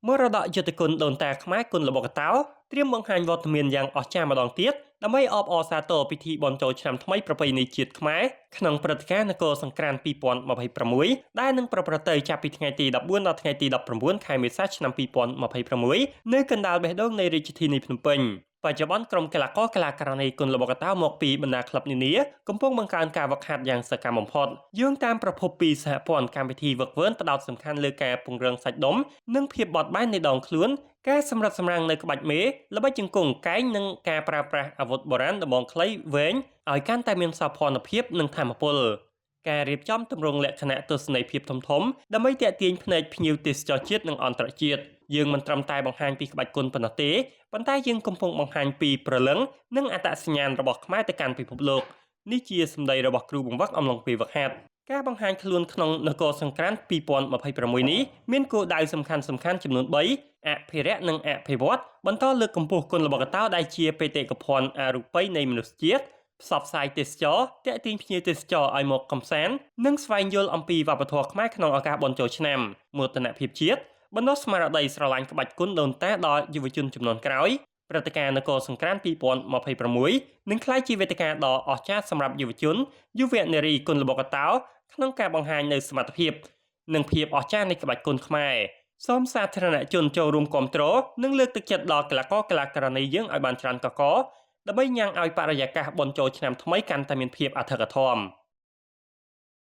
មរតកយុទ្ធគុណដូនតាខ្មែរគុណល្បុក្កតោត្រៀមបង្ហាញវត្តមានយ៉ាងអស្ចារ្យម្ដងទៀតដើម្បីអបអរសាទរពិធីបុណ្យចូលឆ្នាំថ្មីប្រពៃណីជាតិខ្មែរក្នុងព្រឹត្តិការណ៍នគរសង្ក្រាន្ត2026ដែលនឹងប្រព្រឹត្តទៅចាប់ពីថ្ងៃទី14ដល់ថ្ងៃទី19ខែមេសាឆ្នាំ2026នៅកណ្ដាលបេះដូងនៃរាជធានីភ្នំពេញបច្ចុប្បន្នក្រុមកីឡាករកីឡាករនីគុណល្បុក្កតោមកពីបណ្ដាក្លឹបនានាកំពុងបង្កើនការហ្វឹកហាត់យ៉ាងសកម្មបំផុតយោងតាមប្រភពពីសហព័ន្ធកម្មវិធីហ្វឹកហ្វឺនផ្ដោតសំខាន់លើការពង្រឹងសាច់ដុំនិងភាពបត់បែននៃដងខ្លួនការសម្រិតសម្រាំងនៅក្បាច់មេល្បិចជង្គង់កែងនិងការប្រើប្រាស់អាវុធបុរាណដំបងខ្លីវែងឲ្យកាន់តែមានសោភ័ណភាពនិងថាមពលការរៀបចំទម្រង់លក្ខណៈទស្សនីយភាពធំៗដើម្បីទាក់ទាញភ្នែកភ្ញៀវទេសចរជាតិនិងអន្តរជាតិយើងមិនត្រឹមតែបង្ហាញពីក្បាច់គុណប៉ុណ្ណោះទេប៉ុន្តែយើងកំពុងបង្ហាញពីព្រលឹងនិងអត្តសញ្ញាណរបស់ខ្មែរទៅកាន់ពិភពលោកនេះជាសម្ដីរបស់គ្រូបង្វឹកអំឡុងពេលហ្វឹកហាត់ការបង្ហាញខ្លួនក្នុងនគរសង្ក្រាន្ត2026នេះមានគោលដៅសំខាន់ៗចំនួន3អភិរក្សនិងអភិវឌ្ឍបន្តលើកកម្ពស់គុនល្បុក្កតោដែលជាបេតិកភណ្ឌអរូបីនៃមនុស្សជាតិផ្សព្វផ្សាយទេសចរទាក់ទាញភ្ញៀវទេសចរឲ្យមកកម្សាន្តនិងស្វែងយល់អំពីវប្បធម៌ខ្មែរក្នុងឱកាសបុណ្យចូលឆ្នាំមោទនភាពជាតិបណ្ដុះស្មារតីស្រឡាញ់ក្បាច់គុនដូនតាដល់យុវជនជំនាន់ក្រោយព្រឹត្តិការណ៍នគរសង្ក្រាន្ត2026នឹងក្លាយជាវេទិកាដ៏អស្ចារ្យសម្រាប់យុវជនយុវនារីគុនល្បុក្កតោក្នុងការបង្ហាញនូវសមត្ថភាពនិងភាពអស្ចារ្យនៃក្បាច់គុនខ្មែរសូមសាធារណជនចូលរួមគាំទ្រនិងលើកទឹកចិត្តដល់កីឡាករកីឡាករនីយើងឲ្យបានច្រើនកកដើម្បីញ៉ាំងឲ្យបរិយាកាសបុណ្យចូលឆ្នាំថ្មីកាន់តែមានភាពអធិកអធម